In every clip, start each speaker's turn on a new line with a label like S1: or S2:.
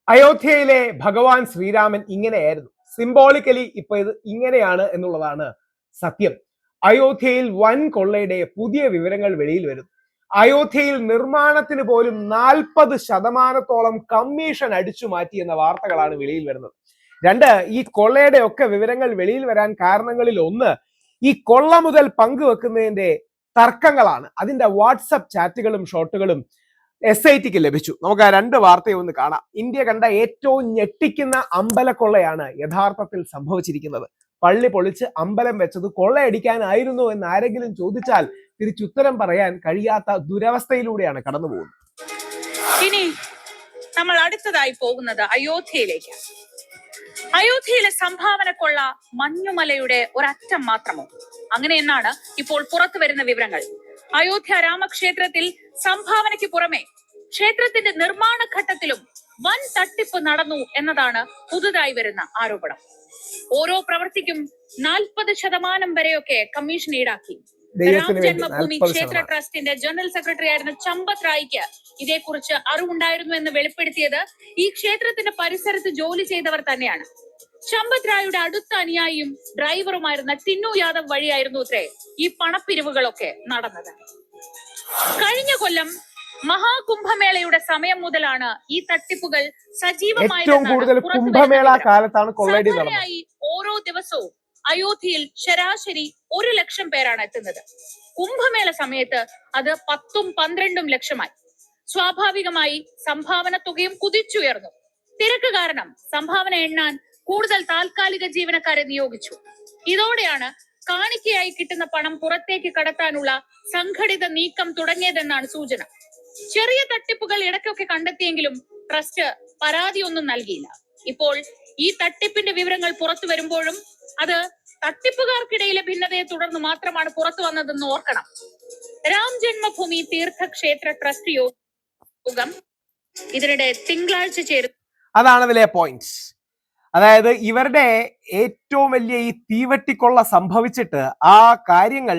S1: അയോധ്യയിലെ ഭഗവാൻ ശ്രീരാമൻ ഇങ്ങനെയായിരുന്നു. സിംബോളിക്കലി ഇപ്പൊ ഇത് ഇങ്ങനെയാണ് എന്നുള്ളതാണ് സത്യം. അയോധ്യയിൽ വൻ കൊള്ളയുടെ പുതിയ വിവരങ്ങൾ വെളിയിൽ വരും. അയോധ്യയിൽ നിർമ്മാണത്തിന് പോലും 40% കമ്മീഷൻ അടിച്ചു മാറ്റി എന്ന വാർത്തകളാണ് വെളിയിൽ വരുന്നത്. രണ്ട്, ഈ കൊള്ളയുടെ ഒക്കെ വിവരങ്ങൾ വെളിയിൽ വരാൻ കാരണങ്ങളിൽ ഒന്ന്, ഈ കൊള്ള മുതൽ പങ്കുവെക്കുന്നതിന്റെ തർക്കങ്ങളാണ്. അതിന്റെ വാട്സപ്പ് ചാറ്റുകളും ഷോട്ടുകളും SITക്ക് ലഭിച്ചു. നമുക്ക് ആ രണ്ട് വാർത്തയും ഒന്ന് കാണാം. ഇന്ത്യ കണ്ട ഏറ്റവും ഞെട്ടിക്കുന്ന അമ്പലക്കൊള്ളയാണ് യഥാർത്ഥത്തിൽ സംഭവിച്ചിരിക്കുന്നത്. പള്ളി പൊളിച്ച് അമ്പലം വെച്ചത് കൊള്ളയടിക്കാനായിരുന്നു എന്ന് ആരെങ്കിലും ചോദിച്ചാൽ തിരിച്ചുത്തരം പറയാൻ കഴിയാത്ത ദുരവസ്ഥയിലൂടെയാണ് കടന്നു പോകുന്നത്.
S2: ഇനി നമ്മൾ അടുത്തതായി പോകുന്നത് അയോധ്യയിലേക്കാണ്. അയോധ്യയിലെ സംഭാവന കൊള്ള മഞ്ഞുമലയുടെ ഒരറ്റം മാത്രമോ? അങ്ങനെയെന്നാണ് ഇപ്പോൾ പുറത്തു വരുന്ന വിവരങ്ങൾ. അയോധ്യ രാമക്ഷേത്രത്തിൽ സംഭാവനയ്ക്ക് പുറമെ ക്ഷേത്രത്തിന്റെ നിർമ്മാണ ഘട്ടത്തിലും വൻ തട്ടിപ്പ് നടന്നു എന്നതാണ് പുതുതായി വരുന്ന ആരോപണം. ഓരോ പ്രവൃത്തിക്കും 40% വരെയൊക്കെ കമ്മീഷൻ ഈടാക്കി. രാം ജന്മഭൂമി ക്ഷേത്ര ട്രസ്റ്റിന്റെ ജനറൽ സെക്രട്ടറി ആയിരുന്ന ചമ്പത് റായിക്ക് ഇതേക്കുറിച്ച് അറിവുണ്ടായിരുന്നു എന്ന് വെളിപ്പെടുത്തിയത് ഈ ക്ഷേത്രത്തിന്റെ പരിസരത്ത് ജോലി ചെയ്തവർ തന്നെയാണ്. ചമ്പത് റായിയുടെ അടുത്ത അനുയായിയും ഡ്രൈവറുമായിരുന്ന ടിന്നു യാദവ് വഴിയായിരുന്നു അത്രേ ഈ പണപ്പിരിവുകളൊക്കെ നടന്നത്. കഴിഞ്ഞ കൊല്ലം മഹാകുംഭമേളയുടെ സമയം മുതലാണ് ഈ തട്ടിപ്പുകൾ സജീവമായി. ഓരോ ദിവസവും അയോധ്യയിൽ ശരാശരി 1 ലക്ഷം പേരാണ് എത്തുന്നത്. കുംഭമേള സമയത്ത് അത് 10-12 ലക്ഷമായി. സ്വാഭാവികമായി സംഭാവന തുകയും കുതിച്ചുയർന്നു. തിരക്ക് കാരണം സംഭാവന എണ്ണാൻ കൂടുതൽ താൽക്കാലിക ജീവനക്കാരെ നിയോഗിച്ചു. ഇതോടെയാണ് കാണിക്കയായി കിട്ടുന്ന പണം പുറത്തേക്ക് കടത്താനുള്ള സംഘടിത നീക്കം തുടങ്ങിയതെന്നാണ് സൂചന. ചെറിയ തട്ടിപ്പുകൾ ഇടയ്ക്കൊക്കെ കണ്ടെത്തിയെങ്കിലും ട്രസ്റ്റ് പരാതിയൊന്നും നൽകിയില്ല. ഇപ്പോൾ ഈ തട്ടിപ്പിന്റെ വിവരങ്ങൾ പുറത്തു വരുമ്പോഴും അത് തട്ടിപ്പുകാർക്കിടയിലെ ഭിന്നതയെ തുടർന്ന് മാത്രമാണ് പുറത്തു വന്നതെന്ന് ഓർക്കണം. രാം ജന്മഭൂമി തീർത്ഥക്ഷേത്ര ട്രസ്റ്റ് യോഗം ഇതിനിടെ തിങ്കളാഴ്ച ചേരുന്നു.
S1: അതാണ് അതിലെ പോയിന്റ്. അതായത് ഇവരുടെ ഏറ്റവും വലിയ ഈ തീവട്ടിക്കൊള്ള സംഭവിച്ചിട്ട് ആ കാര്യങ്ങൾ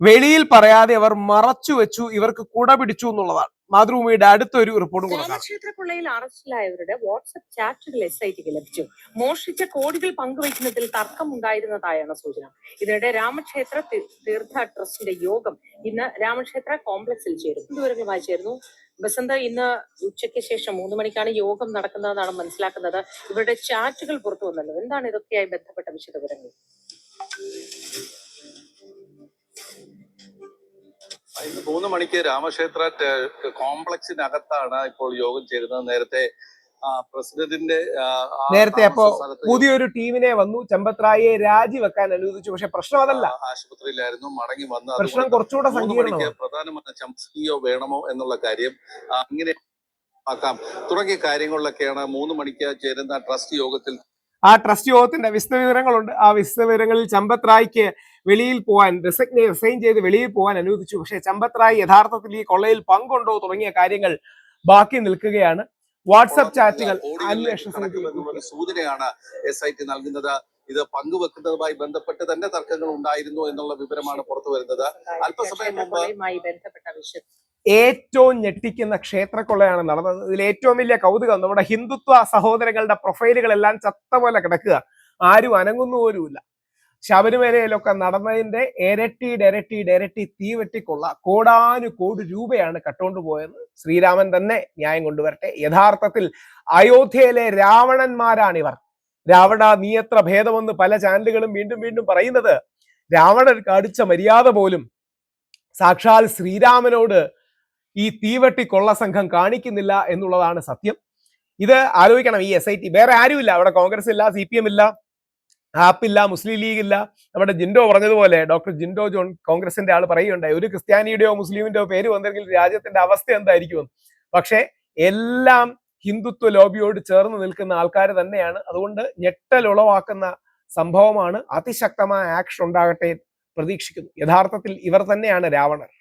S1: വെളിയിൽ പറയാതെ അവർ മറച്ചു വെച്ചു, ഇവർക്ക് കുട പിടിച്ചു എന്നുള്ളതാണ്. മാതൃഭൂമിയുടെ അടുത്തൊരു റിപ്പോർട്ടും കൂടെ.
S2: രാമക്ഷേത്രക്കൊള്ളയിൽ അറസ്റ്റിലായവരുടെ വാട്സ്ആപ്പ് ചാറ്റുകൾ SITക്ക് ലഭിച്ചു. മോഷ്ടിച്ച കോടികൾ പങ്കുവയ്ക്കുന്നതിൽ തർക്കമുണ്ടായിരുന്നതായാണ് സൂചന. ഇതിനിടെ രാമക്ഷേത്ര തീർത്ഥ ട്രസ്റ്റിന്റെ യോഗം ഇന്ന് രാമക്ഷേത്ര കോംപ്ലക്സിൽ ചേരും. വിവരങ്ങളുമായി ചേരുന്നു ബസന്ത. ഇന്ന് ഉച്ചയ്ക്ക് ശേഷം 3 മണിക്കാണ് യോഗം നടക്കുന്നതെന്നാണ് മനസ്സിലാക്കുന്നത്. ഇവരുടെ ചാറ്റുകൾ പുറത്തു വന്നല്ലോ, എന്താണ് ഇതൊക്കെയായി ബന്ധപ്പെട്ട വിശദവിവരങ്ങൾ?
S3: ഇന്ന് 3 മണിക്ക് രാമക്ഷേത്ര കോംപ്ലക്സിനകത്താണ് ഇപ്പോൾ യോഗം ചേരുന്നത്.
S1: നേരത്തെ അപ്പോ പുതിയൊരു ടീമിനെ വന്നു, ചമ്പത് റായിയെ രാജിവെക്കാൻ അനുവദിച്ചു. പക്ഷെ പ്രശ്നം അതല്ല,
S3: ആശുപത്രിയിലായിരുന്നു, മടങ്ങി വന്ന്
S1: പ്രശ്നം കുറച്ചുകൂടെ സങ്കീർണമാണ്.
S3: പ്രധാനമന്ത്രി CEO വേണമോ എന്നുള്ള കാര്യം ഇങ്ങനെ ആക്കാം തുടങ്ങിയ കാര്യങ്ങളിലൊക്കെയാണ് 3 മണിക്ക് ചേരുന്ന ട്രസ്റ്റ് യോഗത്തിൽ.
S1: ആ ട്രസ്റ്റ് യോഗത്തിന്റെ വിശദവിവരങ്ങളുണ്ട്. ആ വിശദവിവരങ്ങളിൽ ചമ്പത് റായിക്ക് വെളിയിൽ പോകാൻ റിസൈൻ ചെയ്ത് വെളിയിൽ പോകാൻ അനുവദിച്ചു. പക്ഷേ ചമ്പത് റായി യഥാർത്ഥത്തിൽ ഈ കൊള്ളയിൽ പങ്കുണ്ടോ തുടങ്ങിയ കാര്യങ്ങൾ ബാക്കി നിൽക്കുകയാണ്. വാട്സ്ആപ്പ് ചാറ്റുകൾ
S3: സൂചനയാണ് SIT നൽകുന്നത്. ഇത് പങ്കുവെക്കുന്നതുമായി ബന്ധപ്പെട്ട് തന്നെ തർക്കങ്ങൾ ഉണ്ടായിരുന്നു എന്നുള്ള വിവരമാണ് പുറത്തു വരുന്നത്. അല്പസമയം മുമ്പ്
S1: ഏറ്റവും ഞെട്ടിക്കുന്ന ക്ഷേത്രക്കൊള്ളയാണ് നടന്നത്. ഇതിൽ ഏറ്റവും വലിയ കൗതുകം, നമ്മുടെ ഹിന്ദുത്വ സഹോദരങ്ങളുടെ പ്രൊഫൈലുകളെല്ലാം ചത്ത പോലെ കിടക്കുക, ആരും അനങ്ങുന്നു പോലുമില്ല. ശബരിമലയിലൊക്കെ നടന്നതിന്റെ ഇരട്ടി തീവെട്ടിക്കൊള്ള കോടാനുകോടി രൂപയാണ് കട്ടുകൊണ്ടുപോയെന്ന് ശ്രീരാമൻ തന്നെ ന്യായം കൊണ്ടുവരട്ടെ. യഥാർത്ഥത്തിൽ അയോധ്യയിലെ രാവണന്മാരാണിവർ. രാവണ നീ എത്ര ഭേദമെന്ന് പല ചാനലുകളും വീണ്ടും വീണ്ടും പറയുന്നത്, രാവണൻ കാണിച്ച മര്യാദ പോലും സാക്ഷാൽ ശ്രീരാമനോട് ഈ തീവട്ടിക്കൊള്ള സംഘം കാണിക്കുന്നില്ല എന്നുള്ളതാണ് സത്യം. ഇത് ആലോചിക്കണം. ഈ SIT വേറെ ആരുമില്ല അവിടെ. കോൺഗ്രസ് ഇല്ല, CPM ഇല്ല, ആപ്പ് ഇല്ല, മുസ്ലിം ലീഗ് ഇല്ല. നമ്മുടെ ജിൻഡോ പറഞ്ഞതുപോലെ, ഡോക്ടർ ജിൻഡോ ജോൺ കോൺഗ്രസിന്റെ ആൾ പറയുകയുണ്ടായി, ഒരു ക്രിസ്ത്യാനിയുടെയോ മുസ്ലിമിന്റെയോ പേര് വന്നെങ്കിൽ രാജ്യത്തിന്റെ അവസ്ഥ എന്തായിരിക്കും. പക്ഷെ എല്ലാം ഹിന്ദുത്വ ലോബിയോട് ചേർന്ന് നിൽക്കുന്ന ആൾക്കാർ തന്നെയാണ്. അതുകൊണ്ട് ഞെട്ടൽ ഉളവാക്കുന്ന സംഭവമാണ്. അതിശക്തമായ ആക്ഷൻ ഉണ്ടാകട്ടെ പ്രതീക്ഷിക്കുന്നു. യഥാർത്ഥത്തിൽ ഇവർ തന്നെയാണ് രാവണർ.